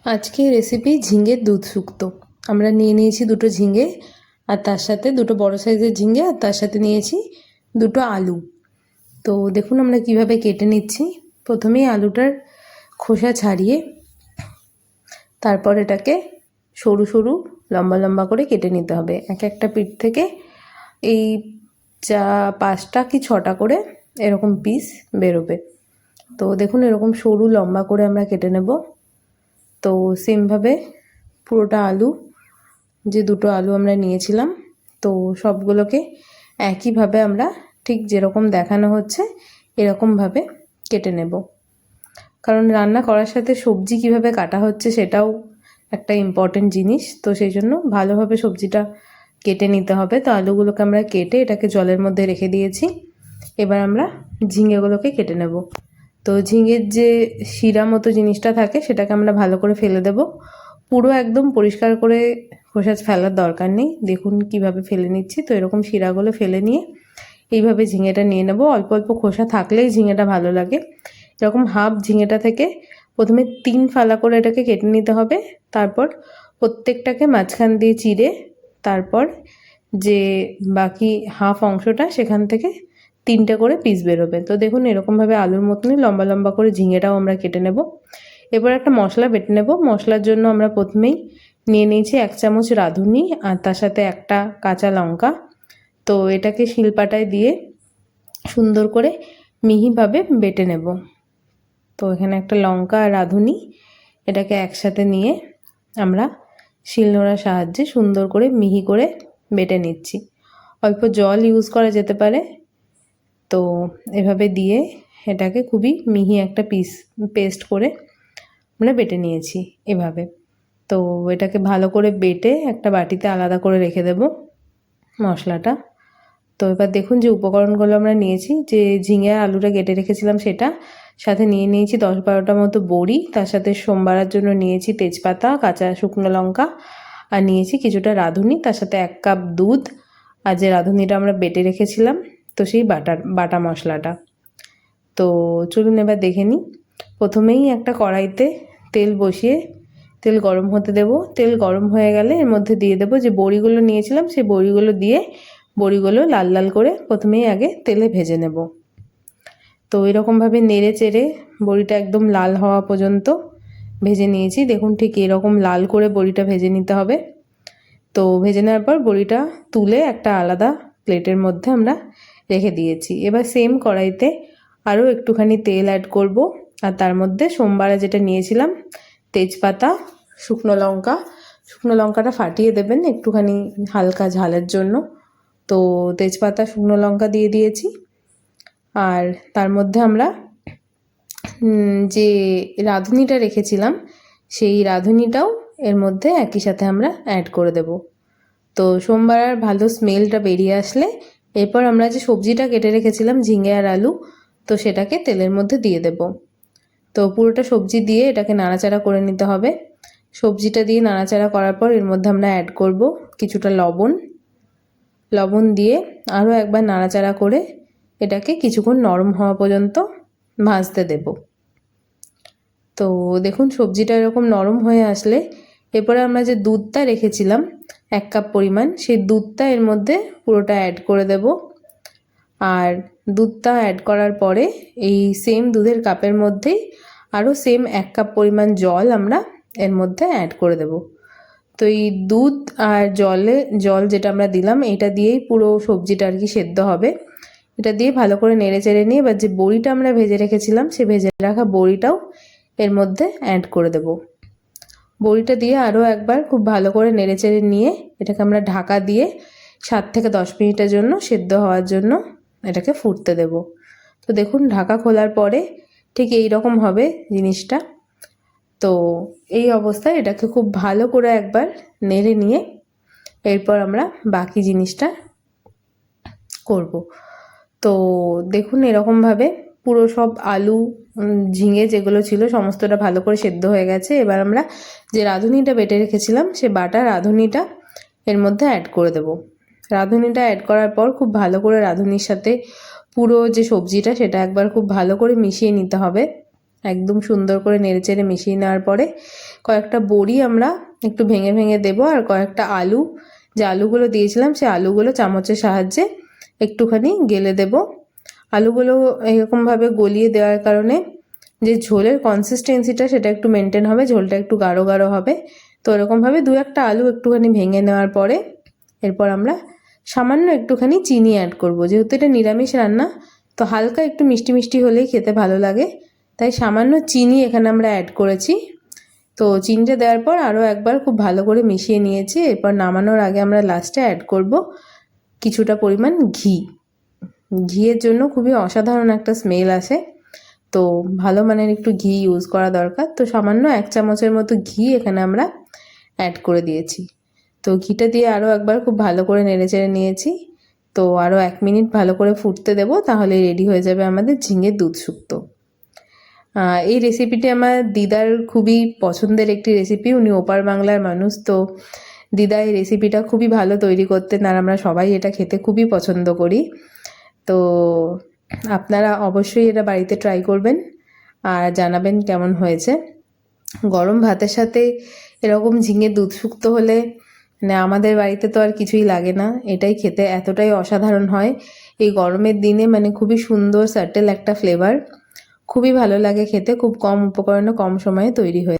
আজকে রেসিপি ঝিঙের দুধ শুক্তো। আমরা নিয়ে নিয়েছি দুটো ঝিঙে, আর তার সাথে দুটো বড় সাইজের ঝিঙে, আর তার সাথে নিয়েছি দুটো আলু। তো দেখুন আমরা কিভাবে কেটে নিচ্ছি। প্রথমেই আলুটার খোসা ছাড়িয়ে তারপর এটাকে সরু সরু লম্বা লম্বা করে কেটে নিতে হবে। এক একটা পিঠ থেকে এই 5টা কি 6টা করে এরকম পিস বেরোবে। তো দেখুন এরকম সরু লম্বা করে আমরা কেটে নেব। তো সেমভাবে পুরোটা আলু, যে দুটো আলু আমরা নিয়েছিলাম, তো সবগুলোকে একইভাবে আমরা ঠিক যেরকম দেখানো হচ্ছে এরকমভাবে কেটে নেব। কারণ রান্না করার সাথে সবজি কিভাবে কাটা হচ্ছে সেটাও একটা ইম্পর্টেন্ট জিনিস। তো সেই জন্য ভালোভাবে সবজিটা কেটে নিতে হবে। তো আলুগুলোকে আমরা কেটে এটাকে জলের মধ্যে রেখে দিয়েছি। এবার আমরা ঝিঙেগুলোকে কেটে নেব। তো ঝিঙের যে শিরা মতো জিনিসটা থাকে সেটাকে আমরা ভালো করে ফেলে দেব। পুরো একদম পরিষ্কার করে খোসা ফেলার দরকার নেই। দেখুন কিভাবে ফেলে নিচ্ছি। তো এরকম শিরাগুলো ফেলে নিয়ে এইভাবে ঝিঙেটা নিয়ে নেব। অল্প অল্প খোসা থাকলেই ঝিঙেটা ভালো লাগে। এরকম হাফ ঝিঙেটা থেকে প্রথমে 3 ফালা করে এটাকে কেটে নিতে হবে। তারপর প্রত্যেকটাকে মাঝখান দিয়ে চিড়ে তারপর যে বাকি হাফ অংশটা সেখান থেকে 3টে করে পিস বেরোবে। তো দেখুন এরকমভাবে আলুর মতনই লম্বা লম্বা করে ঝিঙেটাও আমরা কেটে নেব। এবার একটা মশলা বেটে নেব। মশলার জন্য আমরা প্রথমেই নিয়ে নিয়েছি 1 চামচ রাঁধুনি, আর তার সাথে একটা কাঁচা লঙ্কা। তো এটাকে শিলপাটায় দিয়ে সুন্দর করে মিহিভাবে বেটে নেব। তো এখানে একটা লঙ্কা আর রাঁধুনি এটাকে একসাথে নিয়ে আমরা শিলনোড়ার সাহায্যে সুন্দর করে মিহি করে বেটে নিচ্ছি। অল্প জল ইউজ করা যেতে পারে। তো এভাবে দিয়ে এটাকে খুবই মিহি একটা পেস্ট করে আমরা বেটে নিয়েছি এভাবে। তো এটাকে ভালো করে বেটে একটা বাটিতে আলাদা করে রেখে দেব মশলাটা। তো এবার দেখুন যে উপকরণগুলো আমরা নিয়েছি, যে ঝিঙে আর আলুটা কেটে রেখেছিলাম সেটা, সাথে নিয়ে নিয়েছি 10-12টা মতো বড়ি, তার সাথে সোমবারের জন্য নিয়েছি তেজপাতা, কাঁচা শুকনো লঙ্কা, আর নিয়েছি কিছুটা রাঁধুনি, তার সাথে 1 কাপ দুধ, আর যে রাঁধুনিটা আমরা বেটে রেখেছিলাম তো সেই বাটা মশলাটা। তো চলুন এবার দেখে নিই। প্রথমেই একটা কড়াইতে তেল বসিয়ে তেল গরম হতে দেব। তেল গরম হয়ে গেলে এর মধ্যে দিয়ে দেব যে বড়িগুলো নিয়েছিলাম, সেই বড়িগুলো দিয়ে বড়িগুলো লাল লাল করে প্রথমেই আগে তেলে ভেজে নেব। তো এরকমভাবে নেড়ে চেড়ে বড়িটা একদম লাল হওয়া পর্যন্ত ভেজে নিয়েছি। দেখুন ঠিক এরকম লাল করে বড়িটা ভেজে নিতে হবে। তো ভেজে নেওয়ার পর বড়িটা তুলে একটা আলাদা প্লেটের মধ্যে আমরা রেখে দিয়েছি। এবার সেম কড়াইতে আরও একটুখানি তেল অ্যাড করব, আর তার মধ্যে সোমবারে যেটা নিয়েছিলাম তেজপাতা, শুকনো লঙ্কাটা ফাটিয়ে দেবেন একটুখানি হালকা ঝালের জন্য। তো তেজপাতা, শুকনো লঙ্কা দিয়ে দিয়েছি। আর তার মধ্যে আমরা যে রাঁধুনিটা রেখেছিলাম সেই রাঁধুনিটাও এর মধ্যে একই সাথে আমরা অ্যাড করে দেব। তো সোমবার ভালো স্মেলটা বেরিয়ে আসলে এরপর আমরা যে সবজিটা কেটে রেখেছিলাম ঝিঙে আর আলু, তো সেটাকে তেলের মধ্যে দিয়ে দেব। তো পুরোটা সবজি দিয়ে এটাকে নাড়াচাড়া করে নিতে হবে। সবজিটা দিয়ে নাড়াচাড়া করার পর এর মধ্যে আমরা অ্যাড করব কিছুটা লবণ দিয়ে আরও একবার নাড়াচাড়া করে এটাকে কিছুক্ষণ নরম হওয়া পর্যন্ত ভাজতে দেব। তো দেখুন সবজিটা এরকম নরম হয়ে আসলে এরপরে আমরা যে দুধটা রেখেছিলাম 1 কাপ পরিমাণ, সেই দুধটা এর মধ্যে পুরোটা অ্যাড করে দেব। আর দুধটা অ্যাড করার পরে এই সেম দুধের কাপের মধ্যেই আরও সেম 1 কাপ পরিমাণ জল আমরা এর মধ্যে অ্যাড করে দেব। তো এই দুধ আর জল যেটা আমরা দিলাম এটা দিয়েই পুরো সবজিটা আর কি সেদ্ধ হবে। এটা দিয়ে ভালো করে নেড়ে চেড়ে নিয়ে এবার যে বড়িটা আমরা ভেজে রেখেছিলাম সেই ভেজে রাখা বড়িটাও এর মধ্যে অ্যাড করে দেব। বড়িটা দিয়ে আরও একবার খুব ভালো করে নেড়ে চেড়ে নিয়ে এটাকে আমরা ঢাকা দিয়ে 7 থেকে 10 মিনিটের জন্য সেদ্ধ হওয়ার জন্য এটাকে ফুটতে দেব। তো দেখুন ঢাকা খোলার পরে ঠিক এই রকম হবে জিনিসটা। তো এই অবস্থায় এটাকে খুব ভালো করে একবার নেড়ে নিয়ে এরপর আমরা বাকি জিনিসটা করব। তো দেখুন এরকমভাবে পুরো সব আলু, ঝিঙে যেগুলো ছিল সমস্তটা ভালো করে সেদ্ধ হয়ে গেছে। এবার আমরা যে রাঁধুনিটা বেটে রেখেছিলাম সে বাটা রাঁধুনিটা এর মধ্যে অ্যাড করে দেব। রাঁধুনিটা অ্যাড করার পর খুব ভালো করে রাঁধুনির সাথে পুরো যে সবজিটা সেটা একবার খুব ভালো করে মিশিয়ে নিতে হবে। একদম সুন্দর করে নেড়েচেড়ে মিশিয়ে নেওয়ার পরে কয়েকটা বড়ি আমরা একটু ভেঙে ভেঙে দেবো, আর কয়েকটা আলু, যে আলুগুলো দিয়েছিলাম সেই আলুগুলো চামচের সাহায্যে একটুখানি গেলে দেব। আলুগুলো এরকমভাবে গলিয়ে দেওয়ার কারণে যে ঝোলের কনসিস্টেন্সিটা সেটা একটু মেনটেন হবে, ঝোলটা একটু গাঢ় গাঢ় হবে। তো এরকমভাবে দু একটা আলু একটুখানি ভেঙে নেওয়ার পরে এরপর আমরা সামান্য একটুখানি চিনি অ্যাড করব। যেহেতু এটা নিরামিষ রান্না, তো হালকা একটু মিষ্টি মিষ্টি হলেই খেতে ভালো লাগে, তাই সামান্য চিনি এখানে আমরা অ্যাড করেছি। তো চিনিটা দেওয়ার পর আরও একবার খুব ভালো করে মিশিয়ে নিয়েছি। এরপর নামানোর আগে আমরা লাস্টে অ্যাড করব কিছুটা পরিমাণ ঘি। ঘিয়ের জন্য খুবই অসাধারণ একটা স্মেল আসে, তো ভালো মানের একটু ঘি ইউজ করা দরকার। তো সামান্য 1 চামচের মতো ঘি এখানে আমরা অ্যাড করে দিয়েছি। তো ঘিটা দিয়ে আরও একবার খুব ভালো করে নেড়েচেড়ে নিয়েছি। তো আরও 1 মিনিট ভালো করে ফুটতে দেব, তাহলে রেডি হয়ে যাবে আমাদের ঝিঙের দুধ শুক্তো। এই রেসিপিটি আমার দিদার খুবই পছন্দের একটি রেসিপি। উনি ওপার বাংলার মানুষ, তো দিদা এই রেসিপিটা খুবই ভালো তৈরি করতেন, আর আমরা সবাই এটা খেতে খুবই পছন্দ করি। তো আপনারা অবশ্যই এটা বাড়িতে ট্রাই করবেন আর জানাবেন কেমন হয়েছে। গরম ভাতের সাথে এরকম ঝিঙের দুধ শুক্তো হলে মানে আমাদের বাড়িতে তো আর কিছুই লাগে না, এটাই খেতে এতটাই অসাধারণ হয়। এই গরমের দিনে মানে খুবই সুন্দর সাটেল একটা ফ্লেভার, খুবই ভালো লাগে খেতে, খুব কম উপকরণে কম সময়ে তৈরি হয়ে।